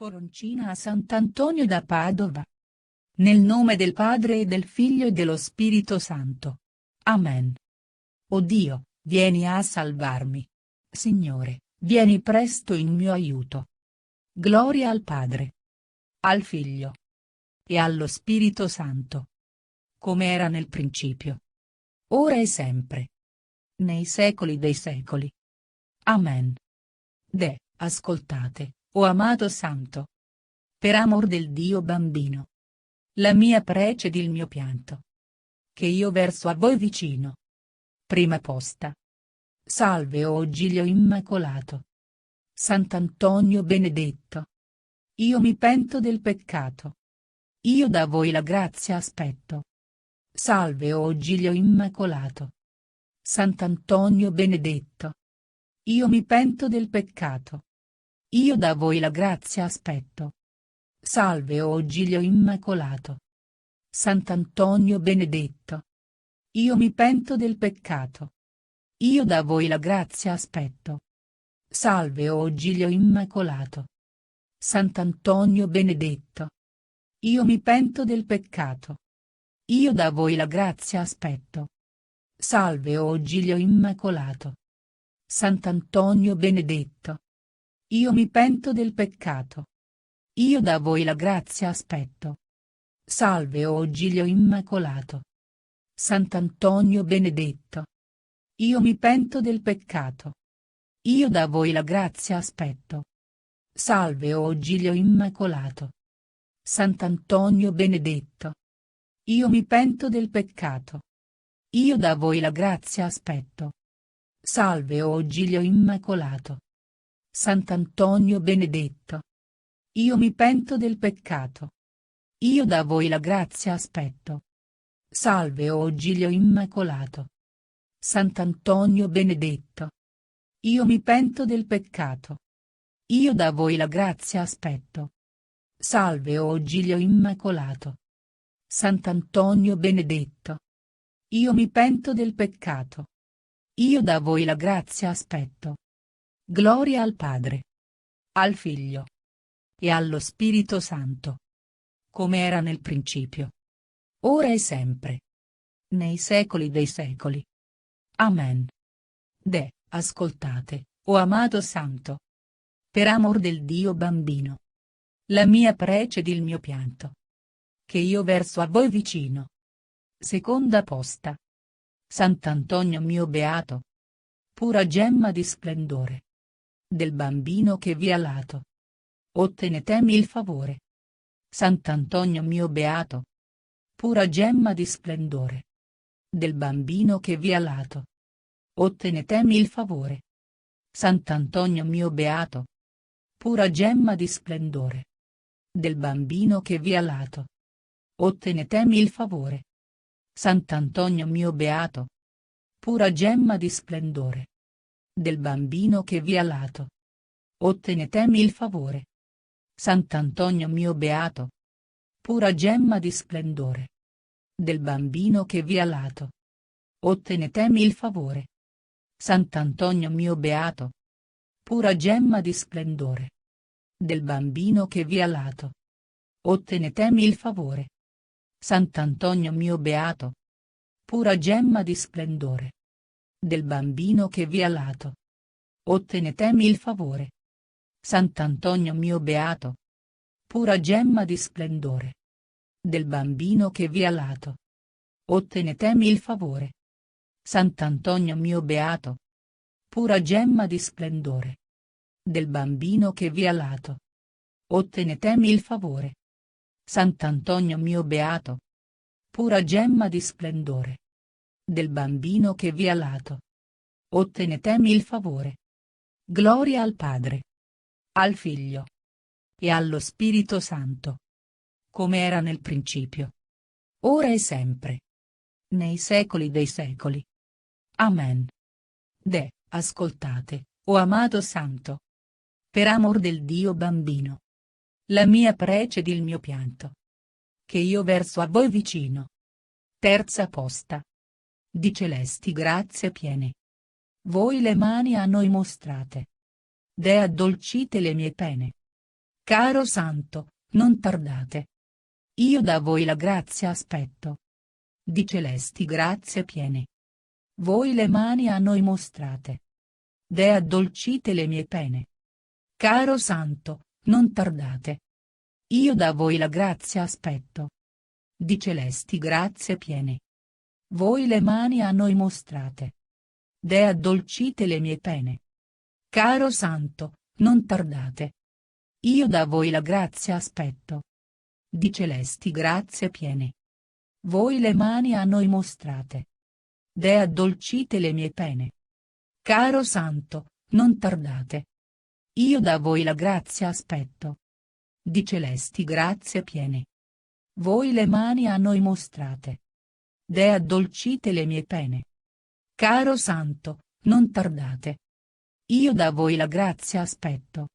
Coroncina a Sant'Antonio da Padova. Nel nome del Padre e del Figlio e dello Spirito Santo. Amen. O Dio, vieni a salvarmi. Signore, vieni presto in mio aiuto. Gloria al Padre, al Figlio e allo Spirito Santo. Come era nel principio, ora e sempre, nei secoli dei secoli. Amen. Ascoltate, o amato Santo. Per amor del Dio bambino. La mia prece ed il mio pianto. Che io verso a voi vicino. Prima posta. Salve o Giglio immacolato. Sant'Antonio benedetto. Io mi pento del peccato. Io da voi la grazia aspetto. Salve o Giglio immacolato. Sant'Antonio benedetto. Io mi pento del peccato. Io da voi la grazia aspetto. Salve o Giglio immacolato. Sant'Antonio benedetto. Io mi pento del peccato. Io da voi la grazia aspetto. Salve o Giglio immacolato. Sant'Antonio benedetto. Io mi pento del peccato. Io da voi la grazia aspetto. Salve o Giglio immacolato. Sant'Antonio benedetto. Io mi pento del peccato. Io da voi la grazia aspetto. Salve o Giglio immacolato. Sant'Antonio benedetto. Io mi pento del peccato. Io da voi la grazia aspetto. Salve o Giglio immacolato. Sant'Antonio benedetto. Io mi pento del peccato. Io da voi la grazia aspetto. Salve o Giglio immacolato. Sant'Antonio benedetto. Io mi pento del peccato. Io da voi la grazia aspetto. Salve o Giglio immacolato. Sant'Antonio benedetto. Io mi pento del peccato. Io da voi la grazia aspetto. Salve o Giglio immacolato. Sant'Antonio benedetto. Io mi pento del peccato. Io da voi la grazia aspetto. Gloria al Padre, al Figlio e allo Spirito Santo. Come era nel principio, ora e sempre, nei secoli dei secoli. Amen. Ascoltate, o amato Santo. Per amor del Dio bambino. La mia prece ed il mio pianto. Che io verso a voi vicino. Seconda posta. Sant'Antonio mio beato. Pura gemma di splendore. Del bambino che vi ha lato. Ottenetemi il favore. Sant'Antonio mio beato. Pura gemma di splendore. Del bambino che vi ha lato. Ottenetemi il favore. Sant'Antonio mio beato. Pura gemma di splendore. Del bambino che vi ha lato. Ottenetemi il favore. Sant'Antonio mio beato. Pura gemma di splendore. Del bambino che vi ha lato. Ottenetemi il favore. Sant'Antonio mio beato. Pura gemma di splendore. Del bambino che vi ha lato. Ottenetemi il favore. Sant'Antonio mio beato. Pura gemma di splendore. Del bambino che vi ha lato. Ottenetemi il favore. Sant'Antonio mio beato. Pura gemma di splendore. Del bambino che vi ha lato. Ottenetemi il favore. Sant'Antonio mio beato. Pura gemma di splendore. Del bambino che vi ha lato. Ottenetemi il favore. Sant'Antonio mio beato. Pura gemma di splendore. Del bambino che vi ha lato. Ottenetemi il favore. Sant'Antonio mio beato. Pura gemma di splendore. Del bambino che vi ha lato. Ottenetemi il favore. Gloria al Padre, al Figlio e allo Spirito Santo. Come era nel principio, ora e sempre, nei secoli dei secoli. Amen. Ascoltate, o amato Santo. Per amor del Dio bambino. La mia prece ed il mio pianto. Che io verso a voi vicino. Terza posta. Di celesti grazie piene. Voi le mani a noi mostrate. Addolcite le mie pene. Caro Santo, non tardate. Io da voi la grazia aspetto. Di celesti grazie piene. Voi le mani a noi mostrate. Dea addolcite le mie pene. Caro Santo, non tardate. Io da voi la grazia aspetto. Di celesti grazie piene. Voi le mani a noi mostrate. Dea addolcite le mie pene. Caro Santo, non tardate. Io da voi la grazia aspetto. Di celesti grazie piene. Voi le mani a noi mostrate. Dea addolcite le mie pene. Caro Santo, non tardate. Io da voi la grazia aspetto. Di celesti grazie piene. Voi le mani a noi mostrate. Dea addolcite le mie pene. Caro Santo, non tardate. Io da voi la grazia aspetto.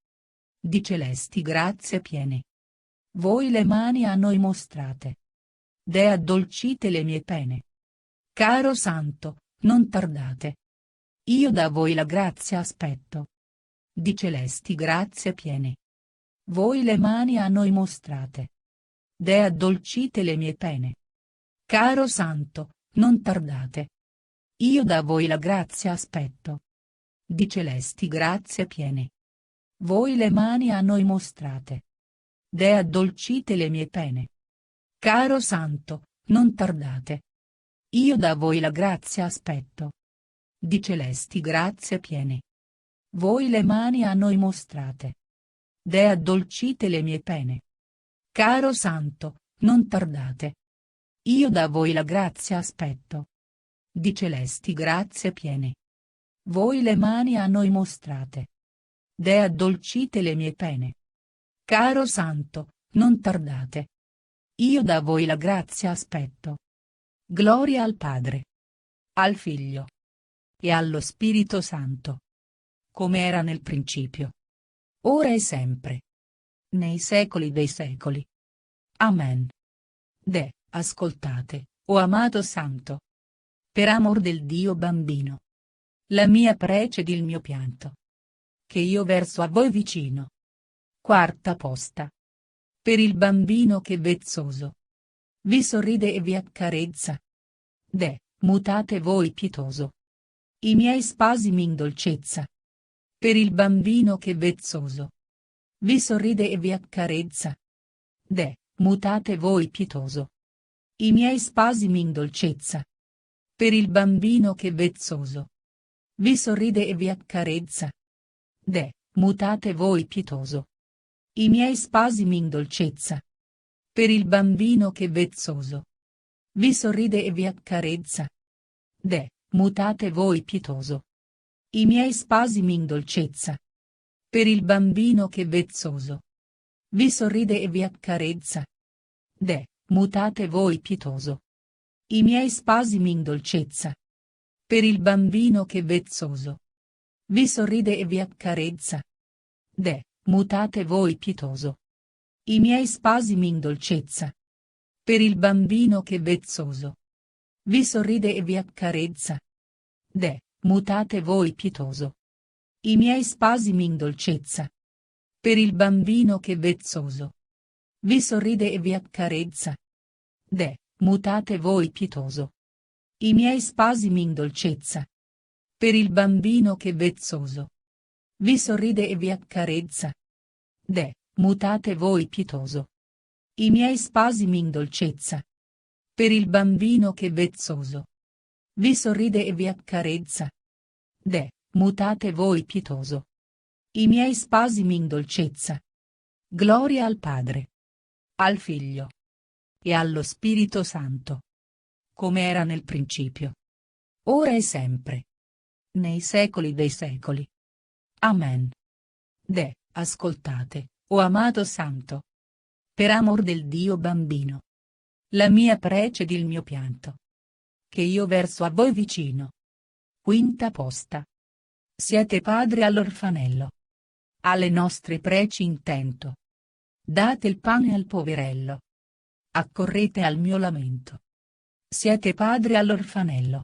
Di celesti grazie piene. Voi le mani a noi mostrate. Dea addolcite le mie pene. Caro Santo, non tardate. Io da voi la grazia aspetto. Di celesti grazie piene. Voi le mani a noi mostrate. Dea addolcite le mie pene. Caro Santo, non tardate. Io da voi la grazia aspetto. Di celesti grazie piene. Voi le mani a noi mostrate. Dea addolcite le mie pene. Caro Santo, non tardate. Io da voi la grazia aspetto. Di celesti grazie piene. Voi le mani a noi mostrate. Dea addolcite le mie pene. Caro Santo, non tardate. Io da voi la grazia aspetto. Di celesti grazie piene. Voi le mani a noi mostrate. Dea addolcite le mie pene. Caro Santo, non tardate. Io da voi la grazia aspetto. Gloria al Padre, al Figlio e allo Spirito Santo. Come era nel principio, ora e sempre, nei secoli dei secoli. Amen. Ascoltate, o amato Santo. Per amor del Dio bambino. La mia prece ed il mio pianto. Che io verso a voi vicino. Quarta posta. Per il bambino che vezzoso vi sorride e vi accarezza. Mutate voi pietoso i miei spasimi in dolcezza. Per il bambino che vezzoso vi sorride e vi accarezza. Mutate voi pietoso i miei spasimi in dolcezza. Per il bambino che vezzoso vi sorride e vi accarezza. Mutate voi pietoso i miei spasimi in dolcezza. Per il bambino che vezzoso vi sorride e vi accarezza. Mutate voi pietoso i miei spasimi in dolcezza. Per il bambino che vezzoso vi sorride e vi accarezza. Mutate voi pietoso i miei spasimi in dolcezza. Per il bambino che vezzoso vi sorride e vi accarezza. Mutate voi pietoso i miei spasimi in dolcezza. Per il bambino che vezzoso vi sorride e vi accarezza. Mutate voi pietoso i miei spasimi in dolcezza. Per il bambino che vezzoso vi sorride e vi accarezza. Mutate voi pietoso i miei spasimi in dolcezza. Per il bambino che vezzoso vi sorride e vi accarezza. Mutate voi pietoso i miei spasimi in dolcezza. Per il bambino che vezzoso vi sorride e vi accarezza. Mutate voi pietoso i miei spasimi in dolcezza. Gloria al Padre, al Figlio e allo Spirito Santo. Come era nel principio, ora e sempre, nei secoli dei secoli. Amen. Ascoltate, o amato Santo. Per amor del Dio bambino. La mia prece ed il mio pianto. Che io verso a voi vicino. Quinta posta. Siete padre all'orfanello. Alle nostre preci intento. Date il pane al poverello. Accorrete al mio lamento. Siete padre all'orfanello.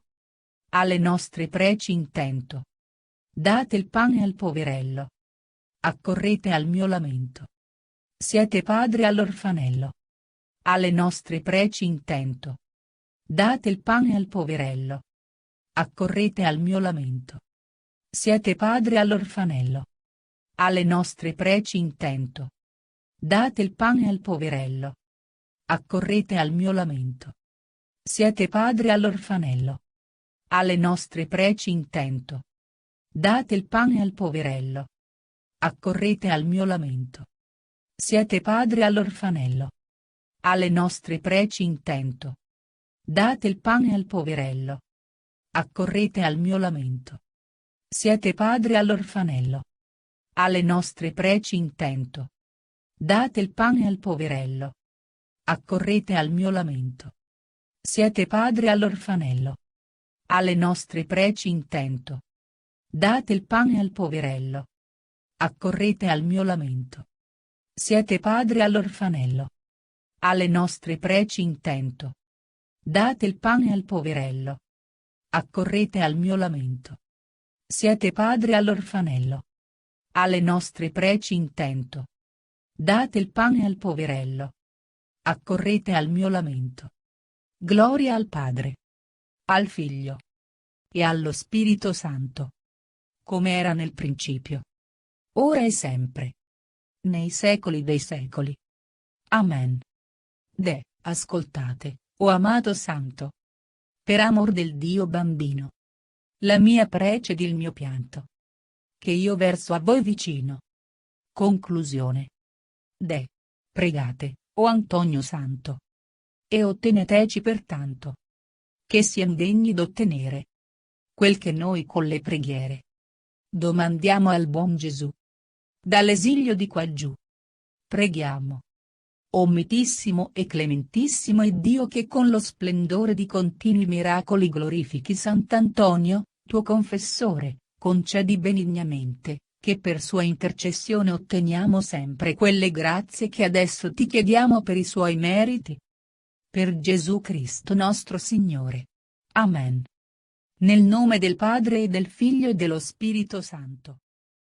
Alle nostre preci intento. Date il pane al poverello. Accorrete al mio lamento. Siete padri all'orfanello. Alle nostre preci intento. Date il pane al poverello. Accorrete al mio lamento. Siete padri all'orfanello. Alle nostre preci intento. Date il pane al poverello. Accorrete al mio lamento. Siete padri all'orfanello. Alle nostre preci intento. Date il pane al poverello. Accorrete al mio lamento. Siete padri all'orfanello. Alle nostre preci intento. Date il pane al poverello. Accorrete al mio lamento. Siete padri all'orfanello. Alle nostre preci intento. Date il pane al poverello. Accorrete al mio lamento. Siete padri all'orfanello. Alle nostre preci intento. Date il pane al poverello. Accorrete al mio lamento. Siete padri all'orfanello. Alle nostre preci intento. Date il pane al poverello. Accorrete al mio lamento. Siete padri all'orfanello. Alle nostre preci intento. Date il pane al poverello. Accorrete al mio lamento. Gloria al Padre, al Figlio e allo Spirito Santo. Come era nel principio, ora e sempre, nei secoli dei secoli. Amen. Ascoltate, o amato Santo. Per amor del Dio Bambino. La mia prece ed il mio pianto. Che io verso a voi vicino. Conclusione. Pregate, o Antonio Santo. E otteneteci pertanto. Che siam degni d'ottenere. Quel che noi con le preghiere. Domandiamo al buon Gesù. Dall'esilio di quaggiù. Preghiamo. O mitissimo e clementissimo Iddio che con lo splendore di continui miracoli glorifichi Sant'Antonio, tuo confessore, concedi benignamente, che per sua intercessione otteniamo sempre quelle grazie che adesso ti chiediamo per i suoi meriti. Per Gesù Cristo nostro Signore. Amen. Nel nome del Padre e del Figlio e dello Spirito Santo.